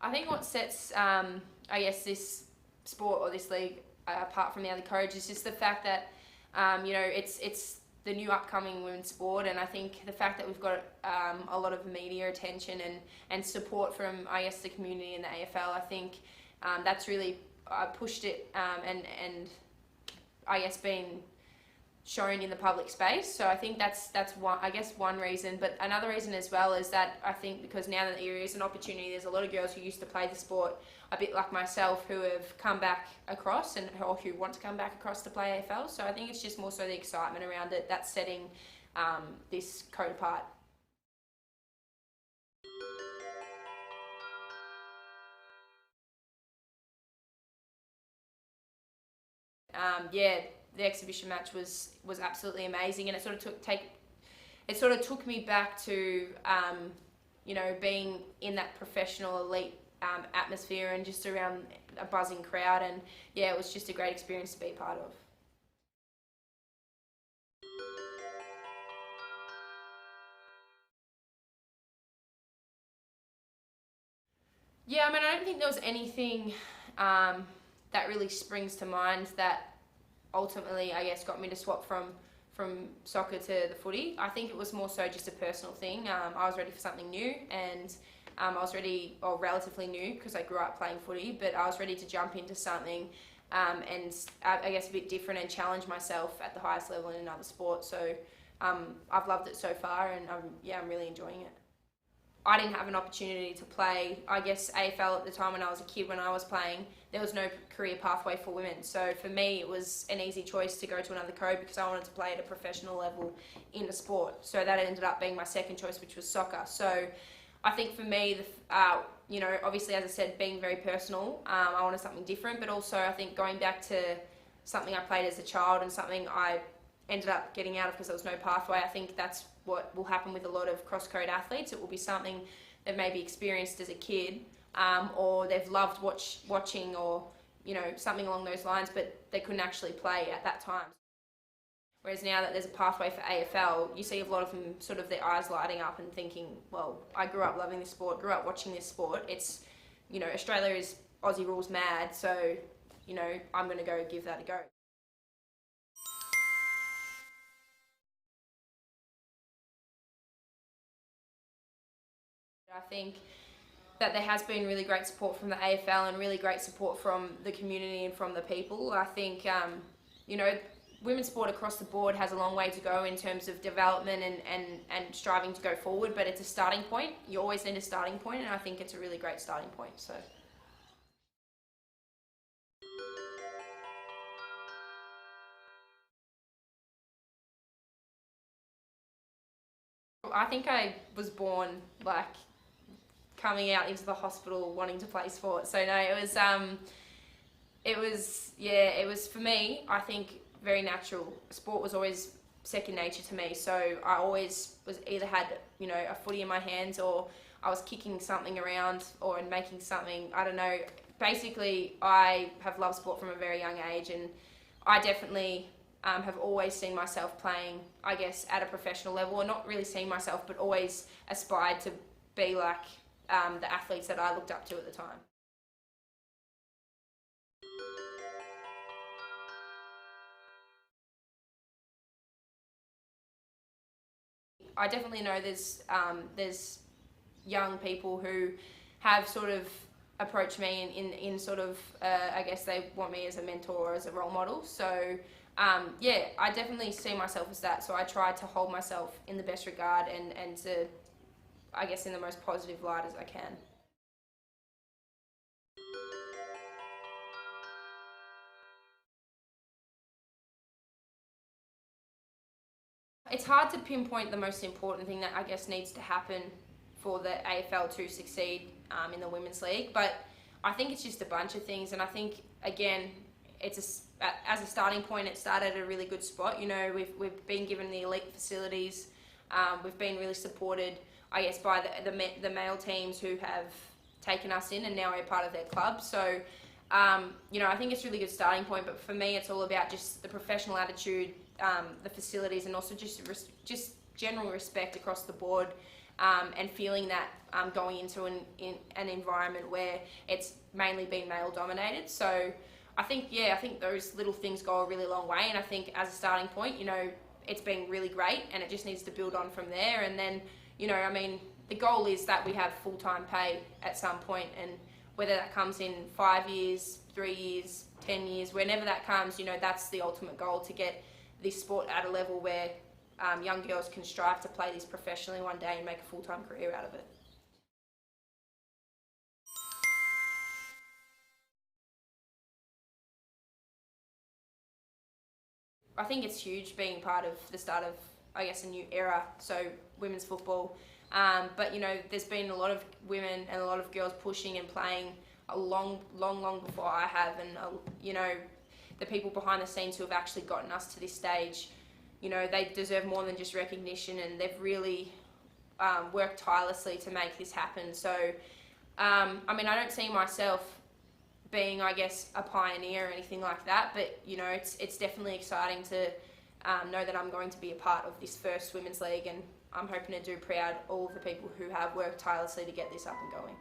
I think what sets, I guess, this sport or this league apart from the other codes is just the fact that, it's the new upcoming women's sport, and I think the fact that we've got a lot of media attention and support from, I guess, the community in the AFL, I think that's really pushed it and I guess been shown in the public space. So I think that's one, I guess, one reason. But another reason as well is that I think because now that there is an opportunity, there's a lot of girls who used to play the sport a bit like myself who have come back across or who want to come back across to play AFL. So I think it's just more so the excitement around it that's setting this code apart. Yeah, the exhibition match was absolutely amazing, and it sort of took me back to being in that professional elite atmosphere and just around a buzzing crowd, and yeah, it was just a great experience to be part of. Yeah, I mean, I don't think there was anything that really springs to mind that ultimately, I guess, got me to swap from soccer to the footy. I think it was more so just a personal thing. I was ready for something new, and I was ready, or relatively new, because I grew up playing footy, but I was ready to jump into something and I guess a bit different and challenge myself at the highest level in another sport. So I've loved it so far, and I'm really enjoying it. I didn't have an opportunity to play, I guess, AFL at the time when I was a kid. When I was playing, there was no career pathway for women. So for me, it was an easy choice to go to another code because I wanted to play at a professional level in the sport. So that ended up being my second choice, which was soccer. So I think for me, obviously, as I said, being very personal, I wanted something different. But also, I think going back to something I played as a child and something I ended up getting out of because there was no pathway, I think that's what will happen with a lot of cross-code athletes. It will be something they've maybe experienced as a kid, or they've loved watching, or something along those lines, but they couldn't actually play at that time. Whereas now that there's a pathway for AFL, you see a lot of them sort of their eyes lighting up and thinking, well, I grew up loving this sport, grew up watching this sport. It's, Australia is Aussie rules mad, so, I'm going to go give that a go. I think that there has been really great support from the AFL and really great support from the community and from the people. I think, women's sport across the board has a long way to go in terms of development and striving to go forward, but it's a starting point. You always need a starting point, and I think it's a really great starting point. So. I think I was born coming out into the hospital wanting to play sport. So no, it was for me, I think, very natural. Sport was always second nature to me. So I always was either had, a footy in my hands, or I was kicking something around or making something, I don't know. Basically, I have loved sport from a very young age, and I definitely have always seen myself playing, I guess, at a professional level, or not really seen myself, but always aspired to be like the athletes that I looked up to at the time. I definitely know there's young people who have sort of approached me in sort of I guess they want me as a mentor or as a role model. So I definitely see myself as that. So I try to hold myself in the best regard and to, I guess, in the most positive light as I can. It's hard to pinpoint the most important thing that I guess needs to happen for the AFL to succeed in the Women's League, but I think it's just a bunch of things, and I think, again, as a starting point, it started at a really good spot. We've been given the elite facilities, we've been really supported, I guess, by the male teams who have taken us in, and now we're part of their club. So, I think it's a really good starting point, but for me, it's all about just the professional attitude, the facilities, and also just general respect across the board and feeling that going into an environment where it's mainly been male dominated. So I think those little things go a really long way, and I think as a starting point, you know, it's been really great, and it just needs to build on from there. And then, you know, I mean, the goal is that we have full-time pay at some point, and whether that comes in 5 years, 3 years, 10 years, whenever that comes, you know, that's the ultimate goal, to get this sport at a level where young girls can strive to play this professionally one day and make a full-time career out of it. I think it's huge being part of the start of, I guess, a new era, so women's football. But, you know, there's been a lot of women and a lot of girls pushing and playing a long before I have, and, you know, the people behind the scenes who have actually gotten us to this stage, you know, they deserve more than just recognition, and they've really worked tirelessly to make this happen. So, I mean, I don't see myself being, I guess, a pioneer or anything like that, but, you know, it's definitely exciting to know that I'm going to be a part of this first women's league, and I'm hoping to do proud all of the people who have worked tirelessly to get this up and going.